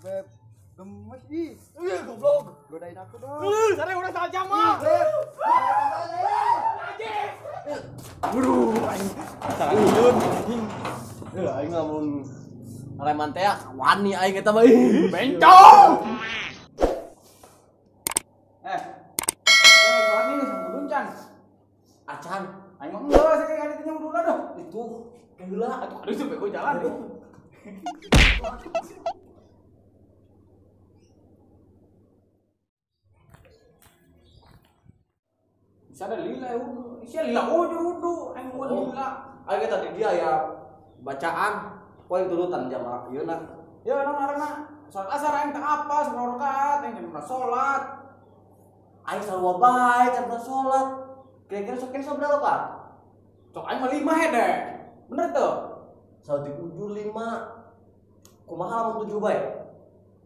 Beb, gemes ih. Goblok. Godain aku dong. Sekarang udah salah jam mah. Aing salah nyun anjing. Aing lamun areman teh wani aing eta mah. Bencong. Wani sambudun can. Acan, Aing mah enggak sih kali tanya udah dah. itu keula Atuh aduh sampai gua jalan. Bisa ada lila udah. Bisa lila udah. Aing mau lila. Aing eta di dia ya bacaan poin turutan jamaah ieu na. Ya karena salat asar aing teu apa 10 rakaat aing jam salat. Aing sarua bae can salat. Kira-kira sok kene sabaraha rakaat? Cok aing mah 5 hede. Bener tuh. 175. Kumaha lamun 7 bae?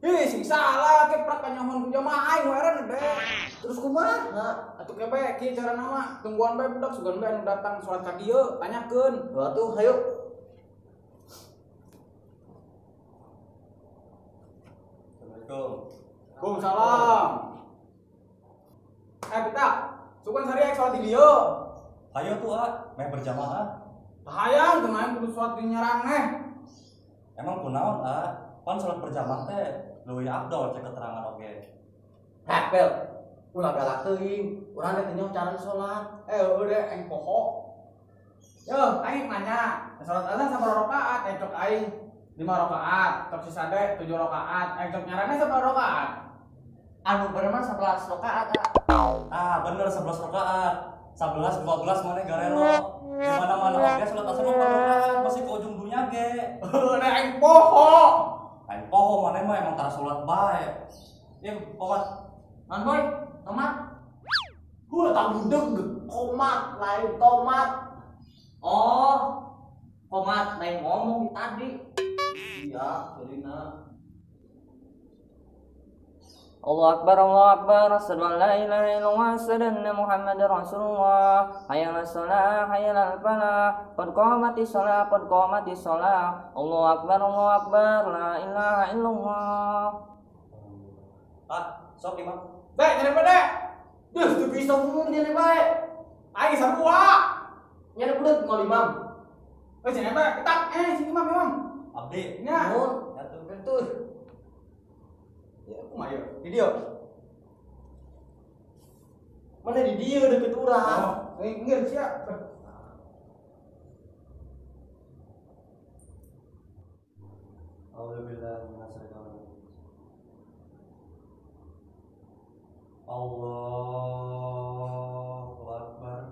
Ih, sing salah ke prak kanyohon ku jamaah aing weren deh. Terus kumaha? Atuh kebe kieu cara nama tungguan bae budak sugan bae anu datang salat ka dieu tanyakeun. Atuh hayu. Assalamualaikum. Waalaikumsalam. Pita, sugan sari aing salat di dieu. Ayo tuh meh berjamaah. Hayang teu main kudu salat di nyarang neh. Emang kunaon pan salat berjamaah teh leuwih afdol cek keterangan oge. Hapel. Ulah galak teuing. Urang teh nyaho cara salat. Udah aing poho. Yo, aing nanya, salat azan sabaraha rakaat? Aing cok aing 5 rakaat, cok sisa de 7 rakaat. Aing cok nyarana sabaraha rakaat? Anu bener mah 11 rakaat. Bener 11 rakaat. 11 12 maneh garelo. Di mana-mana oge salat asar 4 rakaat masih ke ujung dunya ge. Udah aing poho. Aing poho maneh mah emang tara salat bae. Omat. Man boy, tomat. Gua tak budeg komat lain tomat. Oh, komat lain ngomong tadi. Iya, Selina. Allahu Akbar, asyhadu an la ilaha illallah, asyhadu anna Muhammadar Rasulullah. Hayya 'alas shalah, hayya 'alal falah, qad qamatis shalah, qad qamatis shalah. Allahu Akbar, la ilaha illallah. Sok Imam. Dek, nyari apa dek? Duh, teu bisa ngomong jadi bae. Aing sarua. Nyari budak ngol imam. Sini apa? Ketak, sini imam. Abdi. Nya. Mun, Atuh. betul. Ya, kumaha ieu? Di dieu. Mana di dieu deket urang. Ngeueur sia. Alhamdulillah minasyaitonir Allahu Akbar.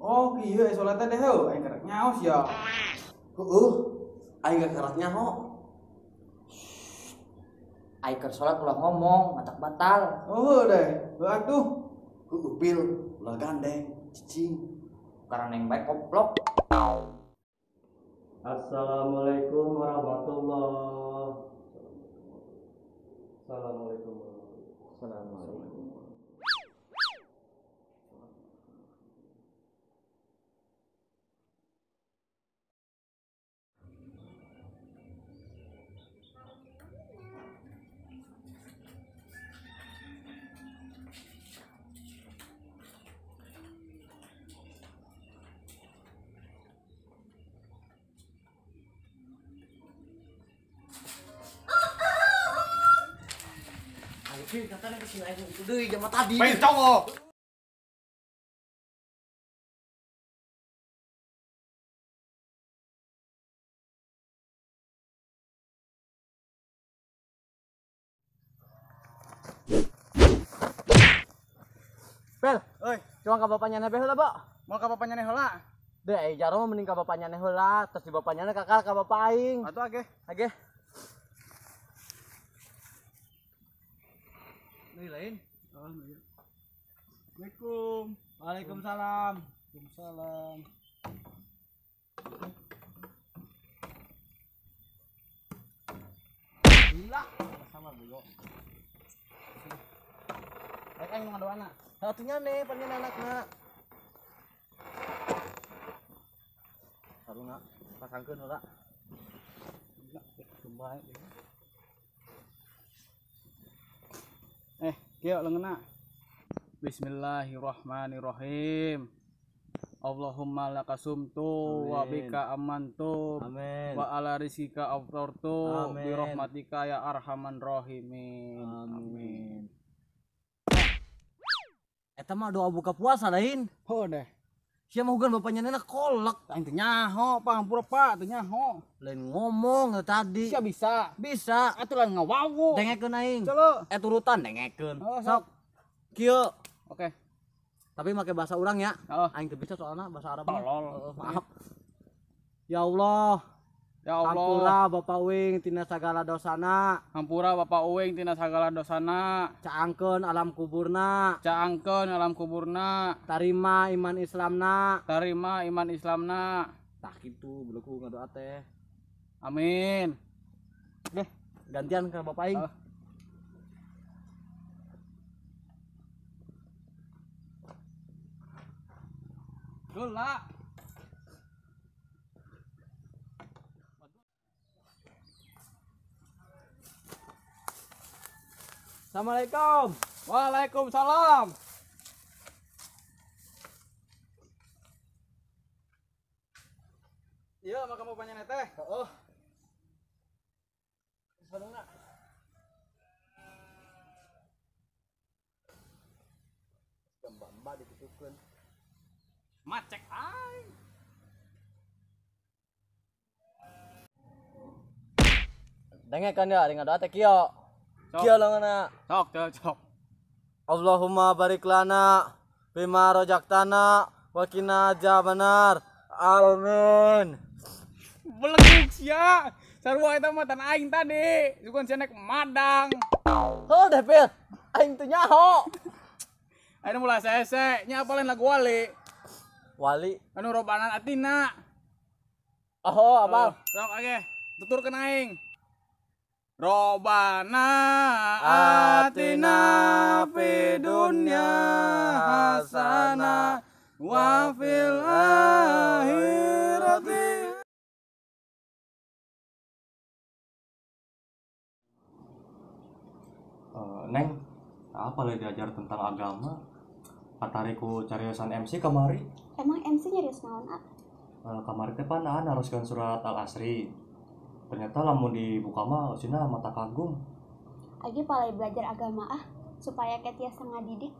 Oh, kieu salat teh heuh, aing kerek nyaos ya. Heueuh, aing gak kerat nyaho. Aing keur salat ulah ngomong, matak batal. Oh, deh. Atuh. Heueuh pil, ulah gandeng, cicing. Karena yang baik koplok. Assalamualaikum warahmatullahi. Assalamualaikum. Katanya kesini aja itu deui jam tadi. Baik cowok. Pel, Euy, cuma ka bapaknya nebe heula, Pak. mau ka bapaknya nih heula? Deh, jaro mah mending ka bapaknya neh heula, terus di bapaknya kakak ka bapak aing. Atuh age. Age. Ini lain. Oh, iya. Assalamualaikum. Waalaikumsalam. Waalaikumsalam. Gila. Sama bego. Baik aing ngadoana. Satunya nih, panjang anakna. Haruna pasangkeun heula. Kembali. Kieu leungeunna. Bismillahirrahmanirrahim. Allahumma lakasumtu wa Amin. bika amantu Amin. wa ala rizqika aftartu Amin. bi rahmatika ya arhaman rahimin. Amin. Eta mah doa buka puasa lain. Ho deh. Sia mah hugan bapaknya nena kolak. Aing teh nyaho, pangampura Pak, teh nyaho. Lain ngomong tadi. Sia bisa. Bisa. Atuh lain ngawawu. Dengekeun aing. Celo. Turutan dengekeun. Oh, Sok. sok. Kieu. Oke. Tapi make bahasa urang ya. Oh. Aing teu bisa soalna bahasa Arab. Tolol. Maaf. Ya Allah, Ya Allah. hampura Bapak Wing tina sagala dosana, Hampura Bapak Uwing tina sagala dosana. caangkeun alam kuburna, Caangkeun alam kuburna. tarima iman Islamna. Tarima iman Islamna. Tah kitu beuleku ngadoa teh. Amin. Gantian ke Bapak Aing. Oh. Gula. Assalamualaikum. Waalaikumsalam. Iya, maka mau panjang teh. Oh. Mbak ditutupkeun. Macek aing. Dengekeun ya, ari ngadoa teh kieu. Sok. Kieu leungeunna. Sok, cok. Allahumma barik lana bima rojaktana wa qina adzabannar. Amin. Beleguk sia. Sarua eta mah tan aing tadi. Sugan sia naik madang. Heuh deh, Pil. Aing teu nyaho. Ayeuna mulai sese, nya apaleun lagu wali. Wali. Anu robanan atina. Oh, apa? Sok age, tuturkeun aing. Robana atina fi dunya hasanah wa fil akhirati. Neng, apa lah diajar tentang agama? Patariku cariyosan MC kamari. Emang MC nyarius naon, A? Kamari teh panaan haruskan surat Al-Asri. Ternyata lamun dibuka mah sina mata kagum. Agi palai belajar agama, ah, supaya ketiasa ngadidik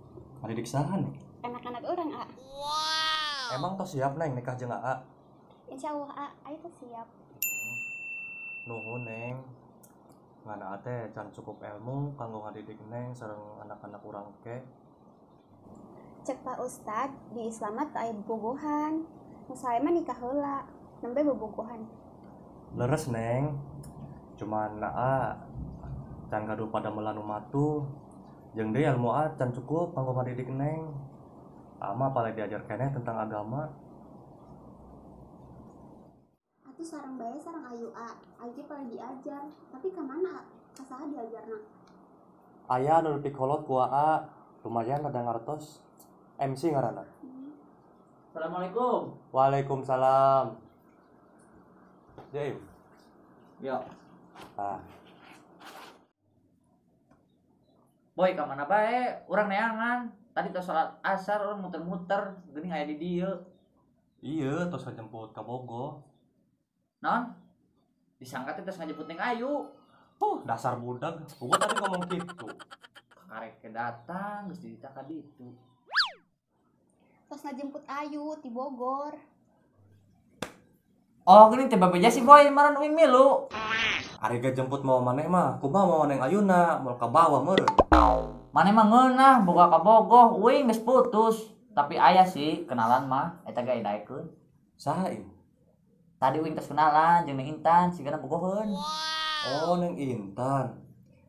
Ngadidik sahan. anak-anak orang, A. Emang tos siap neng nikah jeung Aa? Insya Allah, A, ayo tuh siap. Nuhun neng. Ngana teh can cukup ilmu kanggo ngadidik neng sareng anak-anak urang ke. Cek Pak Ustad, di Islam mah teu aya bobogohan. Nu sae mah nikah heula, nembe bobogohan. Leres neng. Cuman Aa can gaduh pada melanu matu. Jeung deui ilmu Aa can cukup kanggo ngadidik neng. Ama paling diajar keneh tentang agama. Atuh sareng bae sareng ayu, A. Ayu paling diajar, tapi ka mana, A? Ka saha diajarna? Aya nu pikolot ku Aa, lumayan rada ngartos. MC ngaranna. Assalamualaikum. Waalaikumsalam. Jaim. Ya. Ah, Boy, kemana bae? Urang neangan. Tadi tos salat asar urang muter-muter, geuning aya di dieu. iya tos ngajemput ka Bogo. Naon? Disangka teh tos ngajemput Neng Ayu. Dasar budak. Gua tadi ngomong gitu. karek datang geus ditaka ditu. Tos ngajemput Ayu di Bogor. Oh, gini teh babeja si Boy maran uing milu. Ari ge jemput mau maneh mah, kumaha mau neng ayeuna moal ka bawah meureun. Maneh mah ngeunah boga ka bogoh, uing geus putus. Tapi aya sih kenalan mah eta ge daekeun. Saha ieu? Tadi uing tos kenalan jeung Neng Intan sigana bogoheun. Oh, Neng Intan.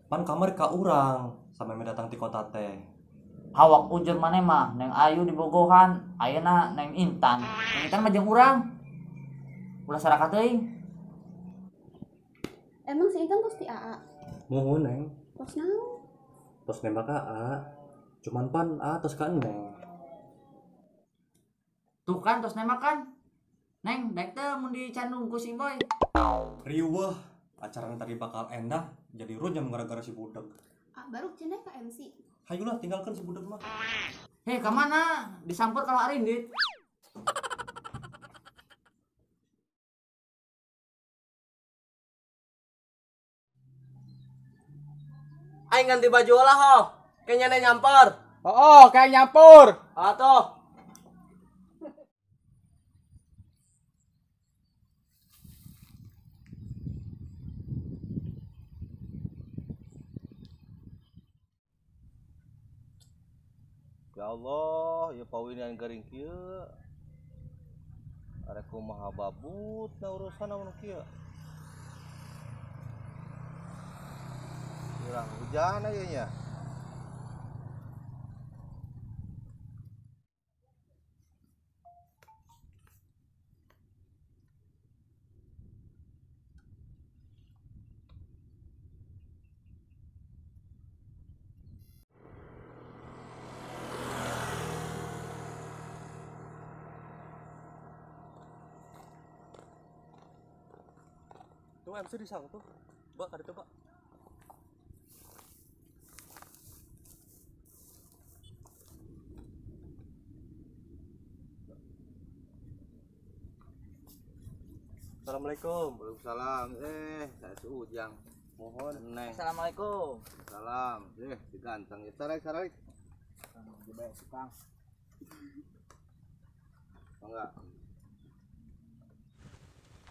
Pan kamari ka urang, sameme datang ti kota teh. Hawak ujur maneh mah Neng Ayu di bogohan, ayeuna Neng Intan. Neng Intan mah jeung urang. Ulah sarakat teuing. Emang si Intan tos ti AA? Muhun Neng, Tos naon? tos nembak A. Cuman pan A tos ka Neng. Tuh kan tos nembak kan. Neng, daek teh mun dicandung ku si Boy. Riweuh, acarana tadi bakal endah jadi runyam gara-gara si budak. Ah, baru cenah ka MC. Hayulah tinggalkan si budak mah. Heh, ka mana? Disamper kalau Arindit. Aing ganti baju lah ho. Kayaknya nyamper. Oh, kayak nyampur. Atuh. Ya Allah, ya pawinian garing kieu. Arek kumaha babut na urusan namun kieu. Urang hujan aya nya. Tuh MC disang tuh. Mbak, kada tuh, Pak. Assalamualaikum. Waalaikumsalam. Saya si Ujang. Mohon Neng. Assalamualaikum. Salam. Si ganteng. Sarik. Dibayar tukang. Enggak.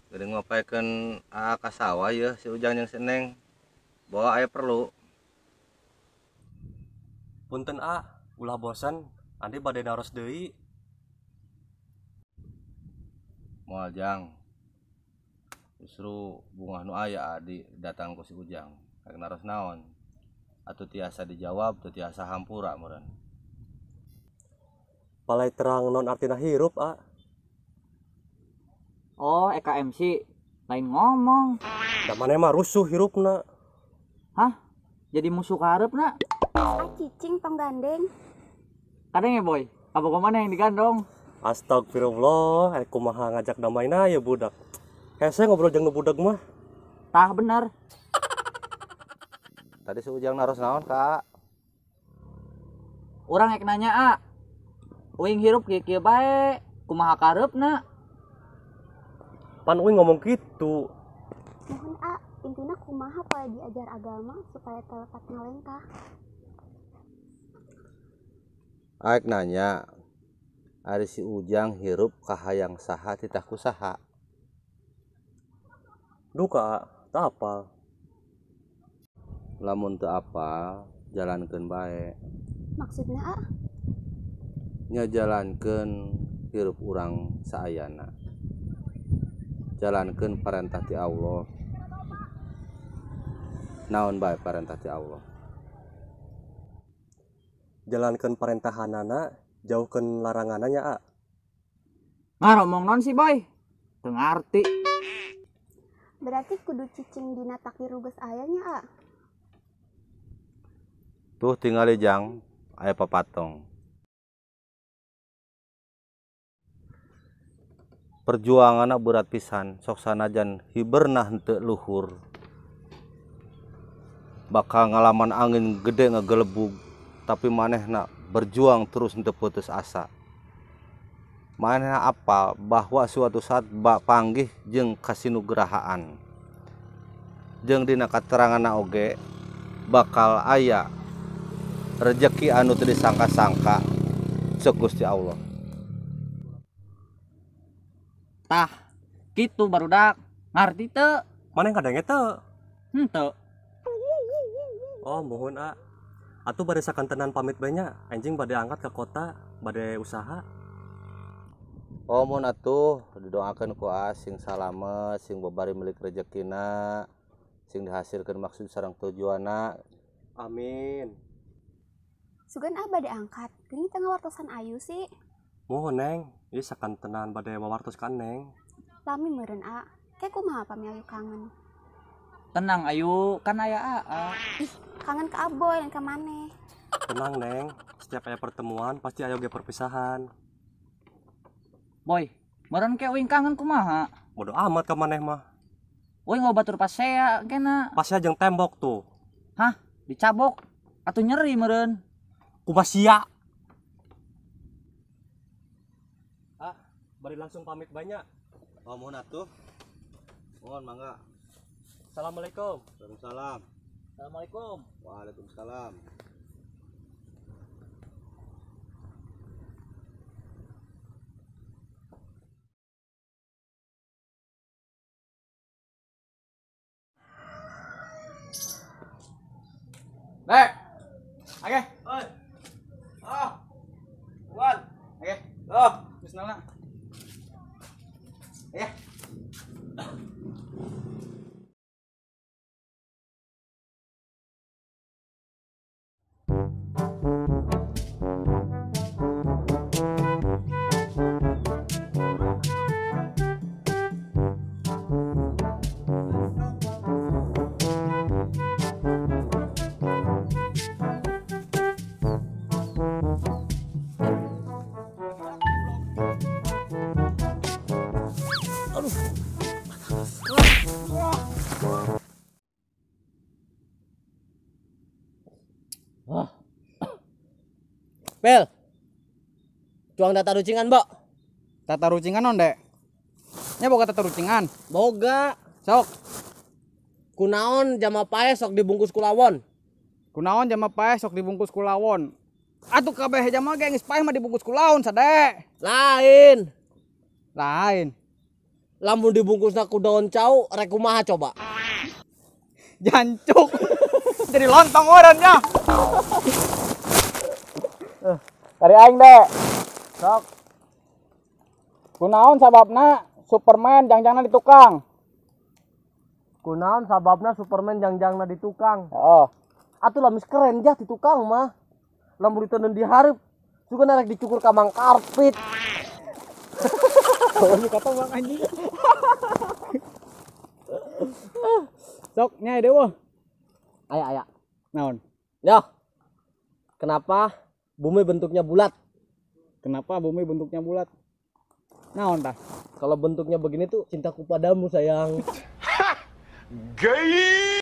Gede ngopaikeun aa ka sawah ya si Ujang jeung si Neng. Bawa aya perlu. Punten A, ulah bosan, andi bade naros deui. Moal Jang. Justru bunga nu aya di datang ku si Ujang. Rek naros naon? Atuh tiasa dijawab, teu tiasa hampura meureun. Palai terang non artina hirup A. Oh, EKMC. Lain ngomong. Da maneh mah rusuh hirupna. Hah? Jadi musuh kareupna? Ah, cicing tong gandeng. Kadang ya, Boy. Kabogoh mana yang digandong? Astagfirullah, arek kumaha ngajak damaina ya budak. Hese ngobrol jeung nu budak mah. Tah bener. Tadi si Ujang naros naon, Kak? Urang ek nanya, A. Uing hirup kieu bae. Kumaha kareupna? Pan uing ngomong gitu. Mohon A, intina kumaha poe diajar agama supaya telepat ngalengkah. Aek nanya. Ari si Ujang hirup ka hayang saha titah kusaha. Duka, tak apa. Lamun teu apal, jalankeun bae. Maksudnya A, Nya jalankeun hirup urang saayana. Jalankeun parentah ti Allah. Naon bae parentah ti Allah. Jalankeun parentahanana, jauhkeun laranganana nya A. Ngaromong non si Boy. Teu ngarti. berarti kudu cicing dina takdir ruges ayahnya A. Tuh tinggal Jang, aya papatong. Perjuangan berat pisan, sok sanajan hiberna henteu luhur. Bakal ngalaman angin gede ngegelebug, tapi manehna berjuang terus henteu putus asa. Manehna apal bahwa suatu saat panggih jeung kasinugrahaan. Jeung dina kateranganna oge bakal aya rezeki anu teu disangka-sangka ceuk Gusti Allah. Tah, kitu barudak. Ngarti teu? Mana yang kadangnya teu? Henteu. Oh, mohon atuh bade sakantenan pamit banyak. Anjing bade angkat ke kota, bade usaha. Oh mun atuh didoakeun ku sing salamet, sing babari milik rezekina, sing dihasilkeun maksud sareng tujuanna. Amin. Sugan abah diangkat, geuning teu ngawartosan ayu sih. Mohon Neng, ieu sakantenan bade wawartos ka Neng. Lami meureun kayak kumaha pami ayu kangen. Tenang Ayu, kan aya Aa. Ih, kangen ka aboy dan ka maneh. Tenang Neng, setiap aya pertemuan pasti aya ge perpisahan. Boy, meureun ke uing kangen kumaha? Bodo amat ka maneh mah. Uing ngobatur pasea kena. Pasnya jeung tembok tuh. Hah? Dicabok? Atuh nyeri meureun. Kumaha sia? Bari langsung pamit banyak. Oh mun atuh. Mohon mangga. Assalamualaikum. Waalaikumsalam. Assalamualaikum. Waalaikumsalam. Dek. Oke. Oi. Oh. Wan. Oke. Oh, bismillah. Oke. Pel, tuang data rucingan, Mbok. Tata rucingan non dek. Nya boga tata rucingan. Boga. Sok. Kunaon jama pae sok dibungkus kulawon. Kunaon jama pae sok dibungkus kulawon. Atuh kabeh jama ge geus pae mah dibungkus kulaon sadek. Lain. Lain. Lamun dibungkusna ku daun cau, rek kumaha coba? Jancuk. Jadi lontong eureun nya. Dari aing dek. Sok. Kunaon sababna Superman jangjangna di tukang? Kunaon sababna Superman jangjangna di tukang? Oh. Atuh lamis keren jah di tukang mah. Lamun diteun di hareup, juga narek dicukur ka mang karpet. Oh, ini kata bang anjing. Sok nyai dewa. Aya. Naon? Yo. Kenapa bumi bentuknya bulat? Kenapa bumi bentuknya bulat? Naon tah? Kalau bentuknya begini tuh cintaku padamu sayang. Gay.